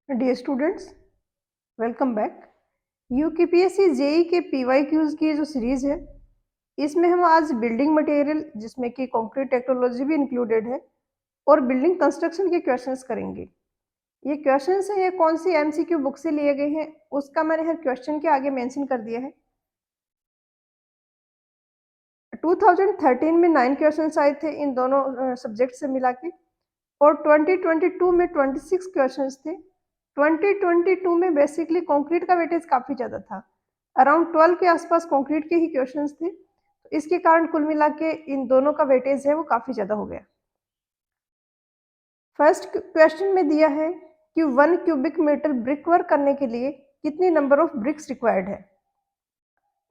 Dear students, welcome back. UKPSC JE के PYQs की जो सीरीज है, इसमें हम आज बिल्डिंग मटेरियल जिसमें कि कंक्रीट टेक्नोलॉजी भी इंक्लूडेड है और बिल्डिंग कंस्ट्रक्शन के क्वेश्चंस करेंगे। ये क्वेश्चंस हैं, ये कौन सी एमसीक्यू बुक से लिए गए हैं उसका मैंने हर क्वेश्चन के आगे मेंशन कर दिया है। 2013 में 9 क्वेश्चंस आए थे इन दोनों सब्जेक्ट से मिला के, और 2022 में 26 क्वेश्चंस थे। 2022 में बेसिकली कंक्रीट का वेटेज काफ़ी ज़्यादा था, अराउंड 12 के आसपास कंक्रीट के ही क्वेश्चंस थे। तो इसके कारण कुल मिला के इन दोनों का वेटेज है वो काफ़ी ज़्यादा हो गया। फर्स्ट क्वेश्चन में दिया है कि 1 क्यूबिक मीटर ब्रिक वर्क करने के लिए कितनी नंबर ऑफ ब्रिक्स रिक्वायर्ड है।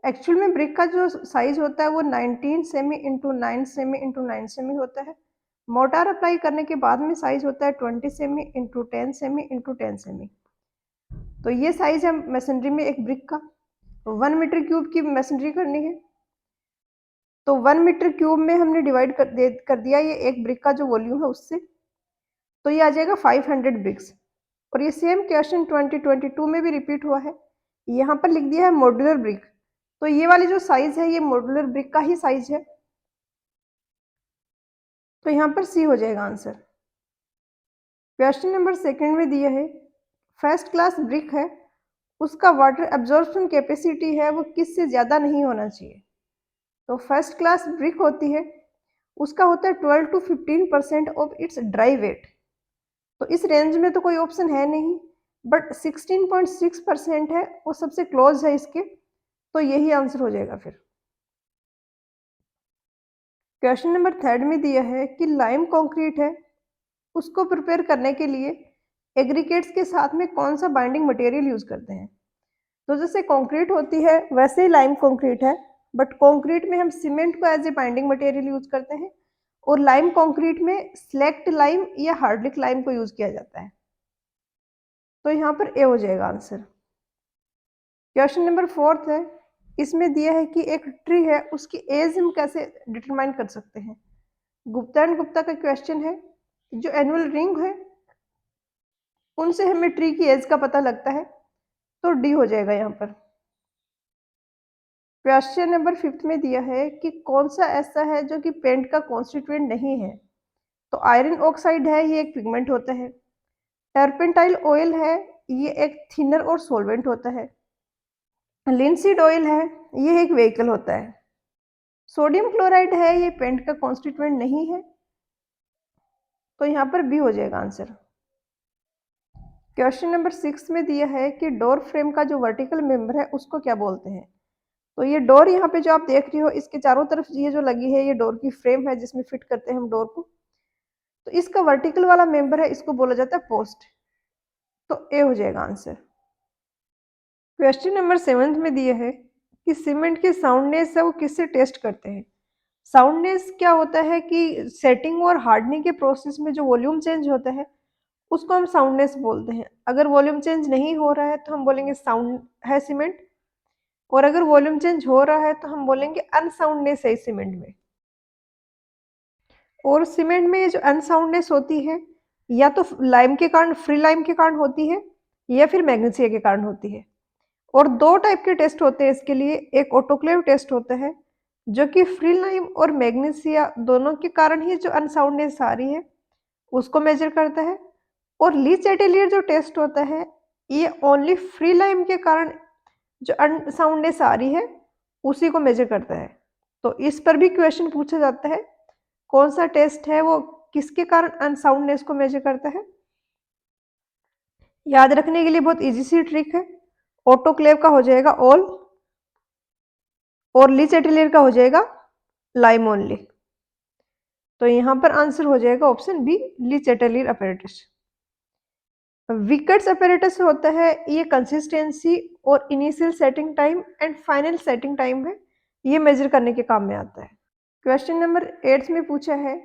एक्चुअल में ब्रिक का जो साइज होता है वो 19 semi into 9 semi into 9 semi होता है। मोटार अप्लाई करने के बाद में साइज होता है 20 semi into 10 semi into 10 semi. तो ये साइज है मशीनरी में एक ब्रिक का। 1 मीटर क्यूब की मशीनरी करनी है, तो 1 मीटर क्यूब में हमने डिवाइड कर दिया ये एक ब्रिक का जो वॉल्यूम है उससे, तो ये आ जाएगा 500 ब्रिक्स। और ये सेम क्वेश्चन 2022 में भी रिपीट हुआ है। यहाँ पर लिख दिया है मॉड्यूलर ब्रिक, तो ये वाली जो साइज है ये मॉड्यूलर ब्रिक का ही साइज है, तो यहाँ पर सी हो जाएगा आंसर। क्वेश्चन नंबर सेकंड में दिया है फर्स्ट क्लास ब्रिक है, उसका वाटर एब्जॉर्प्शन कैपेसिटी है वो किससे ज़्यादा नहीं होना चाहिए। तो फर्स्ट क्लास ब्रिक होती है, उसका होता है 12 to 15% of its dry weight. तो इस रेंज में तो कोई ऑप्शन है नहीं, बट 16.6% है, वो सबसे क्लोज है इसके, तो यही आंसर हो जाएगा फिर। क्वेश्चन नंबर थर्ड में दिया है कि लाइम कंक्रीट है, उसको प्रिपेयर करने के लिए एग्रीगेट्स के साथ में कौन सा बाइंडिंग मटेरियल यूज करते हैं। तो जैसे कंक्रीट होती है वैसे ही लाइम कंक्रीट है, बट कंक्रीट में हम सीमेंट को as a binding material use करते हैं, और लाइम कंक्रीट में स्लैक्ट लाइम या हार्डलिक लाइम को यूज किया जाता है, तो यहाँ पर ए हो जाएगा आंसर। क्वेश्चन नंबर फोर्थ है, इसमें दिया है कि एक ट्री है उसकी एज हम कैसे डिटरमाइन कर सकते हैं। गुप्ता एंड गुप्ता का क्वेश्चन है, जो एनुअल रिंग है उनसे हमें ट्री की एज का पता लगता है, तो डी हो जाएगा यहाँ पर। क्वेश्चन नंबर फिफ्थ में दिया है कि कौन सा ऐसा है जो कि पेंट का कॉन्स्टिट्यूएंट नहीं है। तो आयरन ऑक्साइड है, ये एक पिगमेंट होता है। टर्पेंटाइल ऑयल है, ये एक थिनर और सॉल्वेंट होता है। लिंसीड ऑयल है, ये एक व्हीकल होता है। सोडियम क्लोराइड है, ये पेंट का कॉन्स्टिट्यूएंट नहीं है, तो यहाँ पर बी हो जाएगा आंसर। क्वेश्चन नंबर 6 में दिया है कि डोर फ्रेम का जो वर्टिकल मेंबर है उसको क्या बोलते हैं। तो ये डोर यहाँ पे जो आप देख रही हो इसके चारों तरफ ये जो लगी है ये डोर की फ्रेम है जिसमें फिट करते हैं हम डोर को, तो इसका वर्टिकल वाला मेंबर है इसको बोला जाता है पोस्ट, तो ए हो जाएगा आंसर। क्वेश्चन नंबर 7 में दिया है कि सीमेंट की साउंडनेस है वो किससे टेस्ट करते हैं। साउंडनेस क्या होता है कि सेटिंग और हार्डनिंग के प्रोसेस में जो वॉल्यूम चेंज होता है उसको हम साउंडनेस बोलते हैं। अगर वॉल्यूम चेंज नहीं हो रहा है तो हम बोलेंगे साउंड है सीमेंट, और अगर वॉल्यूम चेंज हो रहा है तो हम बोलेंगे अनसाउंडनेस है सीमेंट में। और सीमेंट में ये जो अनसाउंडनेस होती है या तो लाइम के कारण, फ्री लाइम के कारण होती है, या फिर मैग्नीशिया के कारण होती है। और दो टाइप के टेस्ट होते हैं इसके लिए, एक ऑटोक्लेव टेस्ट होता है जो कि फ्री लाइम और मैग्नीशिया दोनों के कारण ही जो अनसाउंडनेस आ रही है उसको मेजर करता है, और ली चैटेलियर जो टेस्ट होता है ये ओनली फ्री लाइम के कारण जो अनसाउंडनेस आ रही है उसी को मेजर करता है। तो इस पर भी क्वेश्चन पूछा जाता है कौन सा टेस्ट है वो किसके कारण अनसाउंडनेस को मेजर करता है। याद रखने के लिए बहुत इजी सी ट्रिक है, ऑटोक्लेव का हो जाएगा ऑल और ली चैटेलियर का हो जाएगा लाइम ओनली, तो यहाँ पर आंसर हो जाएगा ऑप्शन बी, ली चैटेलियर अपैरेटस। विकर्ट्स अपैरेटस होता है ये कंसिस्टेंसी और initial setting time and final setting time है, ये मेजर करने के काम में आता है। क्वेश्चन नंबर 8 में पूछा है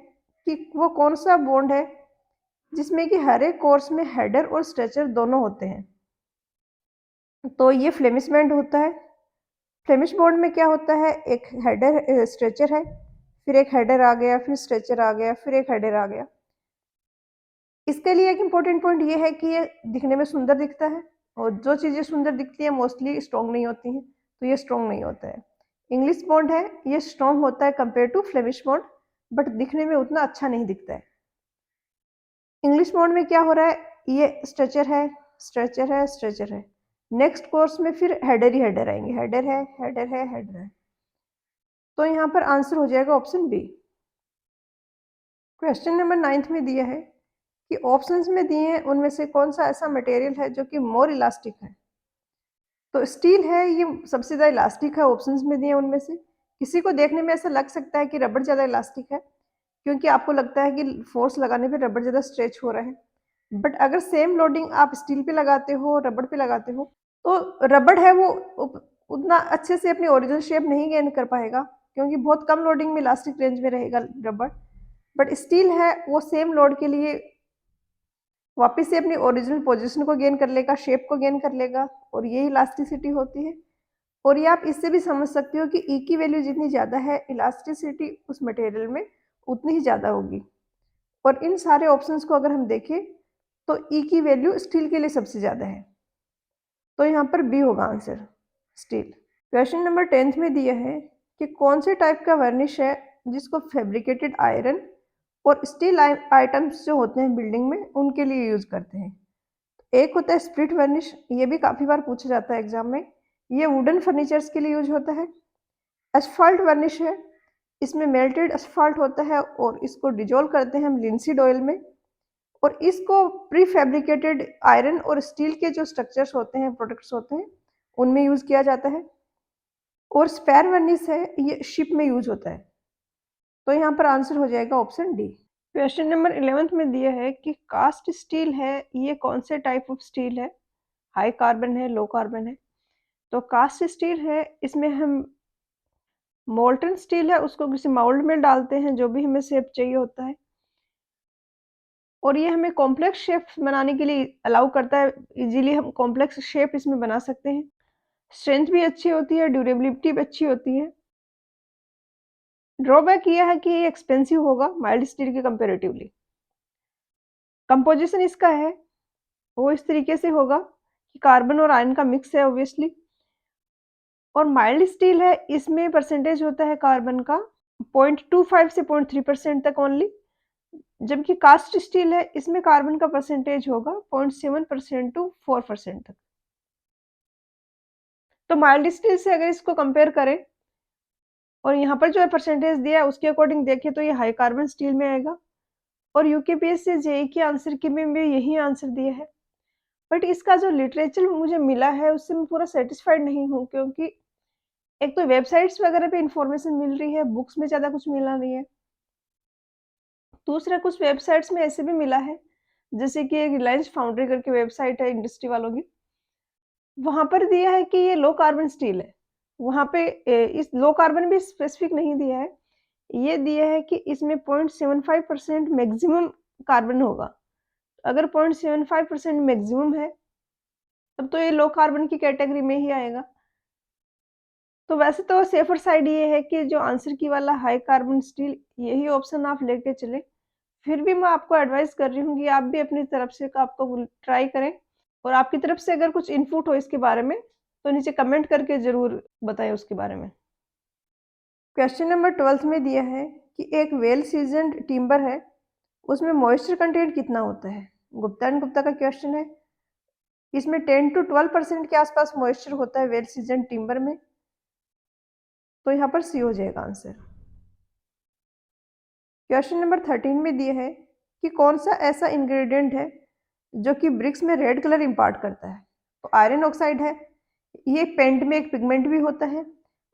कि वो कौन सा बॉन्ड है जिसमें कि हर एक कोर्स में हेडर और स्ट्रेचर दोनों होते हैं। तो ये फ्लेमिश बॉन्ड होता है। फ्लेमिश बॉन्ड में क्या होता है, एक हेडर स्ट्रेचर है, फिर एक हेडर आ गया, फिर स्ट्रेचर आ गया, फिर एक हेडर आ गया। इसके लिए एक इम्पोर्टेंट पॉइंट ये है कि ये दिखने में सुंदर दिखता है और जो चीज़ें सुंदर दिखती हैं मोस्टली स्ट्रॉन्ग नहीं होती हैं, तो ये स्ट्रॉन्ग नहीं होता है। इंग्लिश बॉन्ड है, ये स्ट्रॉन्ग होता है compare to Flemish bond, but दिखने में उतना अच्छा नहीं दिखता है। इंग्लिश बॉन्ड में क्या हो रहा है, ये स्ट्रेचर है, स्ट्रेचर है, स्ट्रेचर है। नेक्स्ट कोर्स में फिर हेडर ही हेडर आएंगे, हेडर है, हेडर है, हेडर है। तो यहाँ पर आंसर हो जाएगा option B. Question number 9th में दिया है कि ऑप्शंस में दिए हैं उनमें से कौन सा ऐसा मटेरियल है जो कि मोर इलास्टिक है। तो स्टील है, ये सबसे ज़्यादा इलास्टिक है ऑप्शंस में दिए उनमें से। किसी को देखने में ऐसा लग सकता है कि रबड़ ज़्यादा इलास्टिक है, क्योंकि आपको लगता है कि फोर्स लगाने पे रबड़ ज़्यादा स्ट्रेच हो रहा है। बट अगर सेम लोडिंग आप स्टील पे लगाते हो, रबड़ पे लगाते हो, तो रबड़ है वो उतना अच्छे से अपनी ओरिजिनल शेप नहीं गेन कर पाएगा, क्योंकि बहुत कम लोडिंग में इलास्टिक रेंज में रहेगा रबड़। बट स्टील है वो सेम लोड के लिए वापस से अपनी ओरिजिनल पोजीशन को गेन कर लेगा, शेप को गेन कर लेगा, और यही इलास्टिसिटी होती है। और ये आप इससे भी समझ सकते हो कि ई की वैल्यू जितनी ज़्यादा है, इलास्टिसिटी उस मटेरियल में उतनी ही ज़्यादा होगी। और इन सारे ऑप्शंस को अगर हम देखें तो ई की वैल्यू स्टील के लिए सबसे ज़्यादा है, तो यहाँ पर बी होगा answer, steel. Question number 10th में दिया है कि कौन से टाइप का वर्निश है जिसको फैब्रिकेटेड आयरन और स्टील आइटम्स जो होते हैं बिल्डिंग में उनके लिए यूज करते हैं। एक होता है स्प्लिट वर्निश, ये भी काफ़ी बार पूछा जाता है एग्जाम में, ये वुडन फर्नीचर्स के लिए यूज होता है। एस्फाल्ट वर्निश है, इसमें मेल्टेड एस्फाल्ट होता है और इसको डिजोल्व करते हैं हम लिंसीड ऑयल में, और इसको प्री फैब्रिकेटेड आयरन और स्टील के जो स्ट्रक्चर्स होते हैं, प्रोडक्ट्स होते हैं, उनमें यूज किया जाता है। और स्पेयर वर्निश है, ये शिप में यूज होता है, तो यहाँ पर आंसर हो जाएगा option D. Question number 11th में दिया है कि कास्ट स्टील है, ये कौन से टाइप ऑफ स्टील है, हाई कार्बन है, लो कार्बन है। तो कास्ट स्टील है, इसमें हम मोल्टन स्टील है उसको किसी माउल्ड में डालते हैं, जो भी हमें शेप चाहिए होता है, और ये हमें कॉम्प्लेक्स शेप बनाने के लिए अलाउ करता है, इजीली हम कॉम्प्लेक्स शेप इसमें बना सकते हैं। स्ट्रेंथ भी अच्छी होती है, ड्यूरेबिलिटी भी अच्छी होती है। ड्रॉबैक ये है कि ये एक्सपेंसिव होगा माइल्ड स्टील के कंपेरेटिवली। कंपोजिशन इसका है वो इस तरीके से होगा कि कार्बन और आयरन का मिक्स है ऑब्वियसली, और माइल्ड स्टील है, इसमें परसेंटेज होता है कार्बन का 0.25 से 0.3% तक ओनली, जबकि कास्ट स्टील है, इसमें कार्बन का परसेंटेज होगा 0.7% टू 4% तक। तो माइल्ड स्टील से अगर इसको कंपेयर करें और यहाँ पर जो है परसेंटेज दिया है उसके अकॉर्डिंग देखें तो ये हाई कार्बन स्टील में आएगा, और यूकेपीएससी जेईई के आंसर की में भी यही आंसर दिया है। बट इसका जो लिटरेचर मुझे मिला है उससे मैं पूरा सेटिस्फाइड नहीं हूँ, क्योंकि एक तो वेबसाइट्स वगैरह पे इंफॉर्मेशन मिल रही है, बुक्स में ज़्यादा कुछ मिला नहीं है। दूसरा कुछ वेबसाइट्स में ऐसे भी मिला है, जैसे कि एक रिलायंस फाउंड्री करके वेबसाइट है इंडस्ट्री वालों की, वहाँ पर दिया है कि ये लो कार्बन स्टील है। वहाँ पे इस लो कार्बन भी स्पेसिफिक नहीं दिया है, ये दिया है कि इसमें 0.75% मैक्सिमम कार्बन होगा। अगर 0.75% मैक्सिमम है, तब तो ये लो कार्बन की कैटेगरी में ही आएगा। तो वैसे तो सेफर साइड ये है कि जो आंसर की वाला हाई कार्बन स्टील, यही ऑप्शन आप लेके चलें। फिर भी मैं आपको एडवाइस कर रही हूँ कि आप भी अपनी तरफ से आपको ट्राई करें, और आपकी तरफ से अगर कुछ इनपुट हो इसके बारे में तो नीचे कमेंट करके ज़रूर बताएं उसके बारे में। क्वेश्चन नंबर 12th में दिया है कि एक वेल सीजन्ड टिम्बर है, उसमें मॉइस्चर कंटेंट कितना होता है। गुप्ता एंड गुप्ता का क्वेश्चन है, इसमें 10 to 12% के आसपास मॉइस्चर होता है वेल सीजन्ड टिम्बर में, तो यहाँ पर सी हो जाएगा आंसर। क्वेश्चन नंबर 13 में दिया है कि कौन सा ऐसा इंग्रेडिएंट है जो कि ब्रिक्स में रेड कलर इम्पार्ट करता है। तो आयरन ऑक्साइड है, ये पेंट में एक पिगमेंट भी होता है,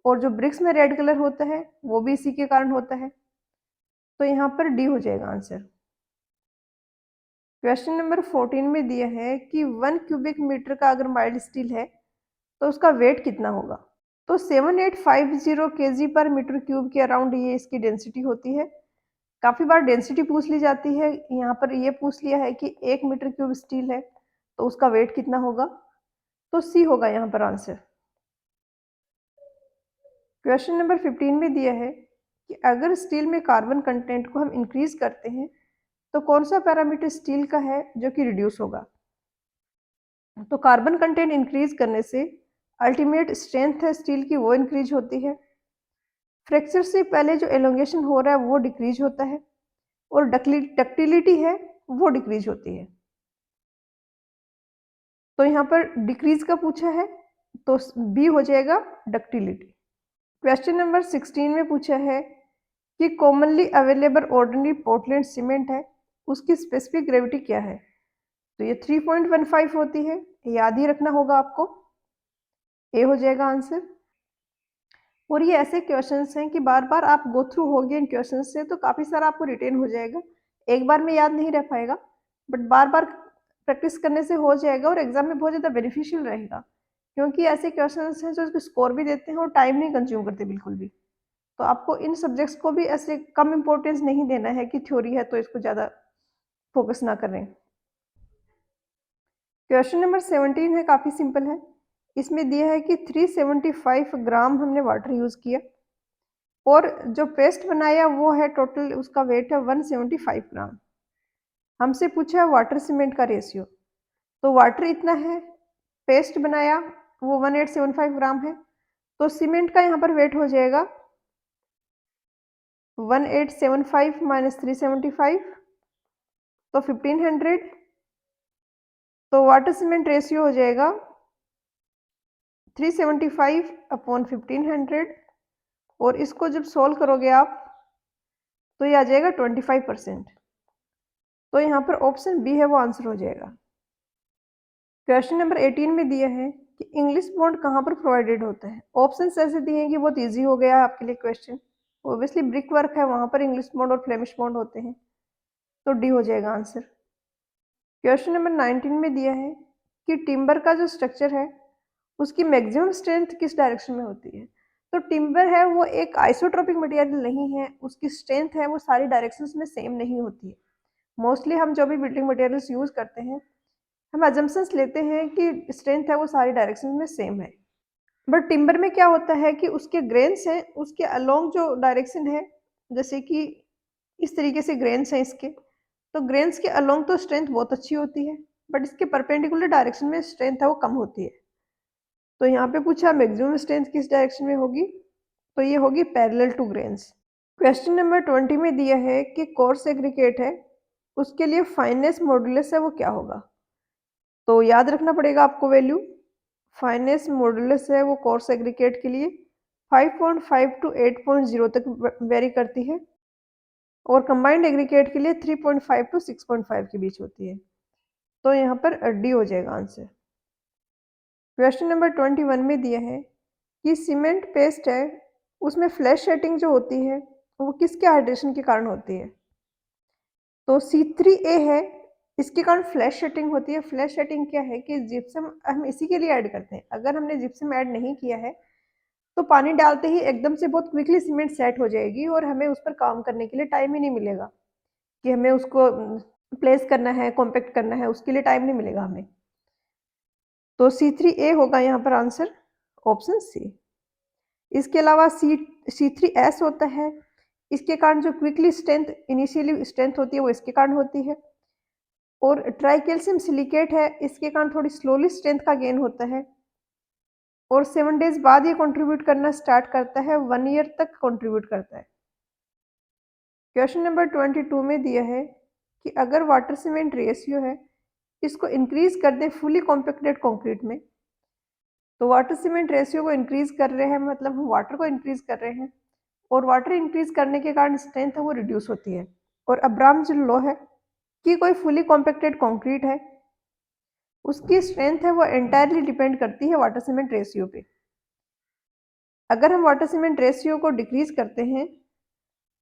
और जो ब्रिक्स में रेड कलर होता है वो भी इसी के कारण होता है, तो यहाँ पर डी हो जाएगा आंसर। क्वेश्चन नंबर 14 में दिया है कि 1 क्यूबिक मीटर का अगर माइल्ड स्टील है तो उसका वेट कितना होगा। तो 7850 kg पर मीटर क्यूब के अराउंड ये इसकी डेंसिटी होती है। काफ़ी बार डेंसिटी पूछ ली जाती है, यहाँ पर ये पूछ लिया है कि 1 मीटर क्यूब स्टील है तो उसका वेट कितना होगा, तो सी होगा यहाँ पर आंसर। क्वेश्चन नंबर 15 में दिया है कि अगर स्टील में कार्बन कंटेंट को हम इंक्रीज करते हैं तो कौन सा पैरामीटर स्टील का है जो कि रिड्यूस होगा? तो कार्बन कंटेंट इंक्रीज करने से अल्टीमेट स्ट्रेंथ है स्टील की वो इंक्रीज होती है। फ्रैक्चर से पहले जो एलोंगेशन हो रहा है वो डिक्रीज होता है और डक्टिलिटी है वो डिक्रीज होती है। तो यहाँ पर डिक्रीज का पूछा है तो बी हो जाएगा डक्टिलिटी। क्वेश्चन नंबर 16 में पूछा है कि commonly available ordinary Portland cement है, उसकी स्पेसिफिक ग्रेविटी क्या है? तो ये 3.15 होती है, याद ही रखना होगा आपको। ए हो जाएगा आंसर। और ये ऐसे क्वेश्चंस हैं कि बार बार आप गो थ्रू हो गए इन क्वेश्चंस से तो काफ़ी सारा आपको रिटेन हो जाएगा। एक बार में याद नहीं रह पाएगा, बट बार बार प्रैक्टिस करने से हो जाएगा और एग्जाम में बहुत ज़्यादा बेनिफिशियल रहेगा, क्योंकि ऐसे क्वेश्चंस हैं जो उसके स्कोर भी देते हैं और टाइम नहीं कंज्यूम करते बिल्कुल भी। तो आपको इन सब्जेक्ट्स को भी ऐसे कम इम्पोर्टेंस नहीं देना है कि थ्योरी है तो इसको ज़्यादा फोकस ना करें। क्वेश्चन नंबर 17 है, काफ़ी सिंपल है। इसमें दिया है कि 375 ग्राम हमने वाटर यूज़ किया और जो पेस्ट बनाया वो है टोटल उसका वेट है 175 ग्राम। हमसे पूछा है वाटर सीमेंट का रेशियो। तो वाटर इतना है, पेस्ट बनाया वो 1875 ग्राम है, तो सीमेंट का यहाँ पर वेट हो जाएगा 1875 माइनस 375 तो 1500। तो वाटर सीमेंट रेशियो हो जाएगा 375 अपॉन 1500 और इसको जब सोल्व करोगे आप तो ये आ जाएगा 25%। तो यहाँ पर ऑप्शन बी है वो आंसर हो जाएगा। क्वेश्चन नंबर 18 में दिया है कि इंग्लिश बॉन्ड कहाँ पर प्रोवाइडेड होता है। ऑप्शन ऐसे दिए हैं कि बहुत ईजी हो गया है आपके लिए क्वेश्चन। ओबियसली ब्रिक वर्क है, वहाँ पर इंग्लिश बॉन्ड और फ्लेमिश बॉन्ड होते हैं, तो डी हो जाएगा आंसर। क्वेश्चन नंबर 19 में दिया है कि टिम्बर का जो स्ट्रक्चर है उसकी मैक्सिमम स्ट्रेंथ किस डायरेक्शन में होती है। तो टिम्बर है वो एक आइसोट्रोपिक मटेरियल नहीं है, उसकी स्ट्रेंथ है वो सारी डायरेक्शंस में सेम नहीं होती है। मोस्टली हम जो भी बिल्डिंग मटेरियल्स यूज़ करते हैं हम अजम्पशंस लेते हैं कि स्ट्रेंथ है वो सारी डायरेक्शन में सेम है, बट टिम्बर में क्या होता है कि उसके ग्रेन्स हैं उसके अलोंग जो डायरेक्शन है, जैसे कि इस तरीके से ग्रेन्स हैं इसके, तो ग्रेन्स के अलोंग तो स्ट्रेंथ बहुत अच्छी होती है, बट इसके परपेंडिकुलर डायरेक्शन में स्ट्रेंथ है वो कम होती है। तो यहाँ पे पूछा मैक्सिमम स्ट्रेंथ किस डायरेक्शन में होगी, तो ये होगी parallel to grains. Question number 20 में दिया है कि कोर्स एग्रीगेट है उसके लिए फाइनेस मॉडुलस है वो क्या होगा। तो याद रखना पड़ेगा आपको वैल्यू। फाइनेस मॉडुलस है वो कोर्स एग्रीगेट के लिए 5.5 टू 8.0 तक वेरी करती है और कंबाइंड एग्रीगेट के लिए 3.5 टू 6.5 के बीच होती है। तो यहाँ पर डी हो जाएगा आंसर। क्वेश्चन नंबर 21 में दिया है कि सीमेंट पेस्ट है उसमें फ्लैश सेटिंग जो होती है वो किसके हाइड्रेशन के कारण होती है। तो C3A है, इसके कारण फ्लैश सेटिंग होती है। फ्लैश सेटिंग क्या है कि जिप्सम हम इसी के लिए ऐड करते हैं। अगर हमने जिप्सम ऐड नहीं किया है तो पानी डालते ही एकदम से बहुत क्विकली सीमेंट सेट हो जाएगी और हमें उस पर काम करने के लिए टाइम ही नहीं मिलेगा कि हमें उसको प्लेस करना है, कॉम्पैक्ट करना है, उसके लिए टाइम नहीं मिलेगा हमें। तो C3A होगा यहाँ पर आंसर, ऑप्शन सी। इसके अलावा C3S होता है, इसके कारण जो क्विकली स्ट्रेंथ इनिशियली स्ट्रेंथ होती है वो इसके कारण होती है। और ट्राइकैल्शियम सिलिकेट है, इसके कारण थोड़ी स्लोली स्ट्रेंथ का गेन होता है और 7 डेज बाद ये कंट्रीब्यूट करना स्टार्ट करता है, 1 ईयर तक कंट्रीब्यूट करता है। क्वेश्चन नंबर 22 में दिया है कि अगर वाटर सीमेंट रेशियो है इसको इंक्रीज कर दें फुली कॉम्पैक्टेड कंक्रीट में। तो वाटर सीमेंट रेशियो को इंक्रीज कर रहे हैं मतलब हम वाटर को इंक्रीज कर रहे हैं और वाटर इंक्रीज करने के कारण स्ट्रेंथ है वो रिड्यूस होती है। और अब्राहम्स लॉ है कि कोई फुली कॉम्पैक्टेड कंक्रीट है उसकी स्ट्रेंथ है वो एंटायरली डिपेंड करती है वाटर सीमेंट रेशियो पे। अगर हम वाटर सीमेंट रेशियो को डिक्रीज करते हैं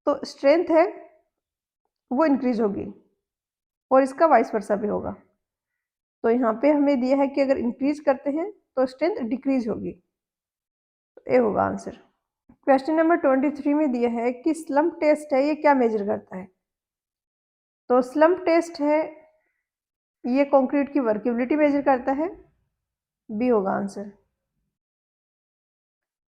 तो स्ट्रेंथ है वो इंक्रीज होगी और इसका वाइस वर्सा भी होगा। तो यहाँ पे हमें दिया है कि अगर इंक्रीज करते हैं तो स्ट्रेंथ डिक्रीज होगी, तो ए होगा आंसर। क्वेश्चन नंबर 23 में दिया है कि स्लम्प टेस्ट है ये क्या मेजर करता है। तो स्लम्प टेस्ट है ये कंक्रीट की वर्केबिलिटी मेजर करता है, बी होगा आंसर।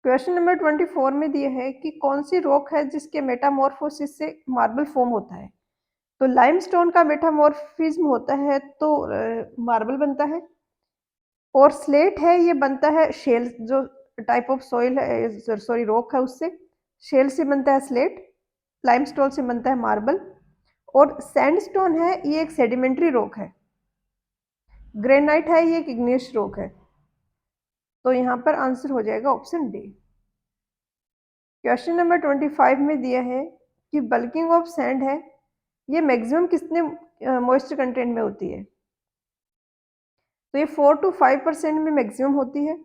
क्वेश्चन नंबर 24 में दिया है कि कौन सी रॉक है जिसके मेटामॉर्फोसिस से मार्बल फॉर्म होता है। तो लाइमस्टोन का मेटामॉर्फिज्म होता है तो मार्बल बनता है, और स्लेट है ये बनता है शेल, जो टाइप ऑफ सॉइल है, सॉरी रॉक है, उससे शेल से बनता है स्लेट, लाइमस्टोन से बनता है मार्बल, और सैंडस्टोन है ये एक सेडिमेंट्री रॉक है, ग्रेनाइट है ये एक इग्नियस रॉक है। तो यहाँ पर आंसर हो जाएगा ऑप्शन डी। क्वेश्चन नंबर 25 में दिया है कि बल्किंग ऑफ सैंड है ये मैक्सिमम कितने मॉइस्चर कंटेंट में होती है। तो ये 4 to 5% में मैक्सिमम होती है।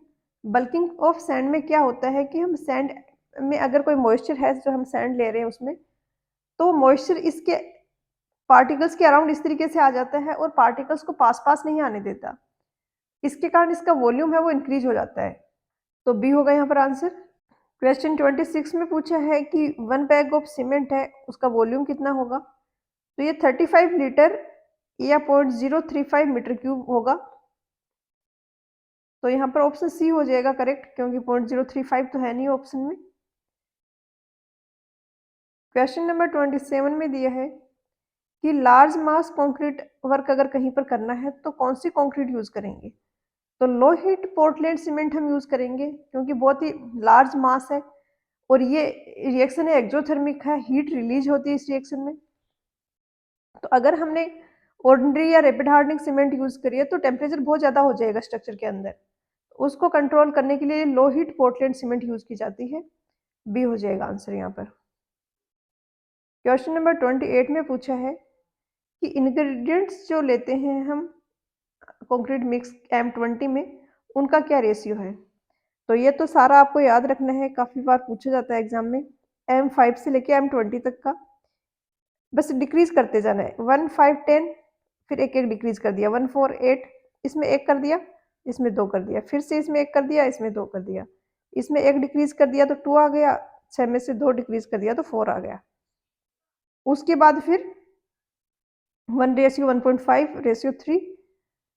बल्किंग ऑफ सैंड में क्या होता है कि हम सैंड में अगर कोई मॉइस्चर है, जो हम सैंड ले रहे हैं उसमें, तो मॉइस्चर इसके पार्टिकल्स के अराउंड इस तरीके से आ जाता है और पार्टिकल्स को पास पास नहीं आने देता, इसके कारण इसका वॉल्यूम है वो इंक्रीज हो जाता है। तो बी होगा यहाँ पर आंसर। क्वेश्चन 26 में पूछा है कि 1 बैग ऑफ सीमेंट है उसका वॉल्यूम कितना होगा। तो ये 35 लीटर या 0.035 मीटर क्यूब होगा। तो यहाँ पर ऑप्शन सी हो जाएगा करेक्ट, क्योंकि 0.035 तो है नहीं ऑप्शन में। क्वेश्चन नंबर 27 में दिया है कि लार्ज मास कंक्रीट वर्क अगर कहीं पर करना है तो कौन सी कंक्रीट यूज करेंगे। तो लो हीट पोर्टलैंड सीमेंट हम यूज करेंगे, क्योंकि बहुत ही लार्ज मास है और ये रिएक्शन है एक्सोथर्मिक है, हीट रिलीज होती है इस रिएक्शन में। तो अगर हमने ऑर्डिनरी या रैपिड हार्डनिंग सीमेंट यूज करी है तो टेम्परेचर बहुत ज़्यादा हो जाएगा स्ट्रक्चर के अंदर, उसको कंट्रोल करने के लिए low heat Portland cement use की जाती है। बी हो जाएगा आंसर यहाँ पर। क्वेश्चन नंबर 28 में पूछा है कि इंग्रेडिएंट्स जो लेते हैं हम कंक्रीट मिक्स M20 में, उनका क्या रेशियो है। तो ये तो सारा आपको याद रखना है, काफ़ी बार पूछा जाता है एग्जाम में। M5 से लेके M20 तक का बस डिक्रीज करते जाना है, 1 5 10, फिर एक एक डिक्रीज कर दिया, 1 4 8, इसमें एक कर दिया, इसमें दो कर दिया, फिर से इसमें एक कर दिया, इसमें दो कर दिया, इसमें एक डिक्रीज कर दिया तो 2 आ गया, 6 में से 2 डिक्रीज कर दिया तो 4 आ गया। उसके बाद फिर 1:1.5:3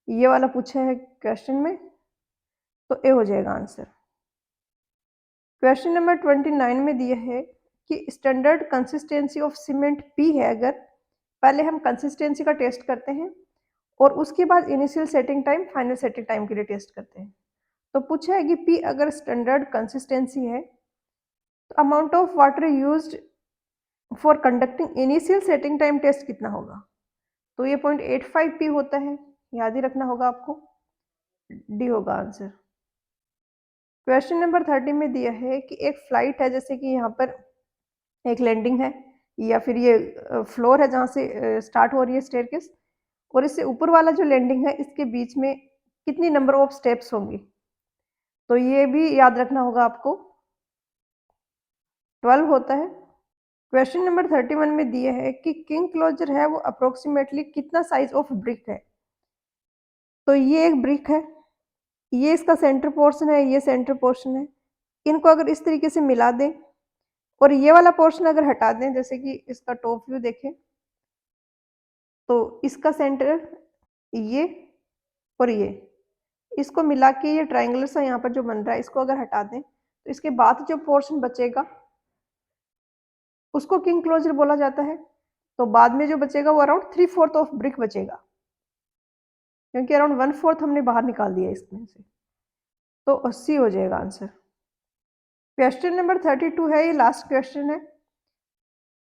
ये वाला पूछा है क्वेश्चन में, तो ए हो जाएगा आंसर। क्वेश्चन नंबर 29 में दिया है कि standard consistency of cement P है, अगर पहले हम कंसिस्टेंसी का टेस्ट करते हैं और उसके बाद initial setting time final setting time के लिए टेस्ट करते हैं। तो पूछा है कि पी अगर स्टैंडर्ड कंसिस्टेंसी है तो amount of water used for conducting initial setting time test कितना होगा। तो ये 0.85 पी होता है, याद ही रखना होगा आपको। डी होगा आंसर। क्वेश्चन नंबर 30 में दिया है कि एक फ्लाइट है, जैसे कि यहाँ पर एक लैंडिंग है या फिर ये फ्लोर है जहाँ से स्टार्ट हो रही है स्टेयरकेस, और इससे ऊपर वाला जो लैंडिंग है इसके बीच में कितनी नंबर ऑफ स्टेप्स होंगी। तो ये भी याद रखना होगा आपको, 12 होता है। क्वेश्चन नंबर 31 में दिया है कि किंग क्लोजर है वो अप्रोक्सीमेटली कितना साइज ऑफ ब्रिक है। तो ये एक ब्रिक है, ये इसका सेंटर पोर्शन है, ये सेंटर पोर्शन है, इनको अगर इस तरीके से मिला दें और ये वाला पोर्शन अगर हटा दें, जैसे कि इसका टॉप व्यू देखें, तो इसका सेंटर ये और ये, इसको मिला के ये ट्राइंगुलर सा यहाँ पर जो बन रहा है, इसको अगर हटा दें तो इसके बाद जो पोर्शन बचेगा उसको किंग क्लोजर बोला जाता है। तो बाद में जो बचेगा वो अराउंड 3/4 ऑफ ब्रिक बचेगा, क्योंकि अराउंड 1/4 हमने बाहर निकाल दिया इसमें से। तो 80 हो जाएगा आंसर। क्वेश्चन नंबर 32 है, ये लास्ट क्वेश्चन है।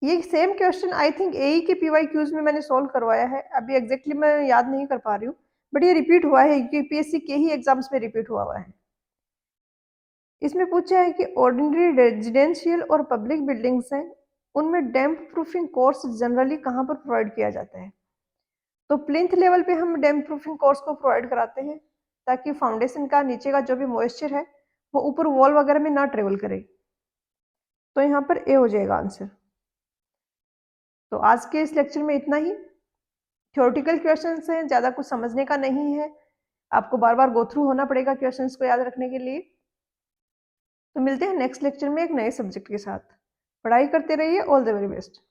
ये सेम क्वेश्चन आई थिंक एई के पीवाई क्यूज में मैंने सॉल्व करवाया है, अभी एग्जैक्टली मैं याद नहीं कर पा रही हूँ, बट ये रिपीट हुआ है, यूपीएससी के ही एग्जाम्स में रिपीट हुआ है। इसमें पूछा है कि ऑर्डिनरी रेजिडेंशियल और पब्लिक बिल्डिंग्स हैं, उनमें डैम्प प्रूफिंग कोर्स जनरली कहाँ पर प्रोवाइड किया जाता है। तो प्लिंथ लेवल पे हम डैम्प प्रूफिंग कोर्स को प्रोवाइड कराते हैं, ताकि फाउंडेशन का नीचे का जो भी मॉइस्चर है वो ऊपर वॉल वगैरह में ना ट्रेवल करे। तो यहाँ पर ए हो जाएगा आंसर। तो आज के इस लेक्चर में इतना ही। थ्योरेटिकल क्वेश्चंस हैं, ज़्यादा कुछ समझने का नहीं है, आपको बार बार गो थ्रू होना पड़ेगा क्वेश्चंस को याद रखने के लिए। तो मिलते हैं नेक्स्ट लेक्चर में एक नए सब्जेक्ट के साथ। पढ़ाई करते रहिए, ऑल द वेरी बेस्ट।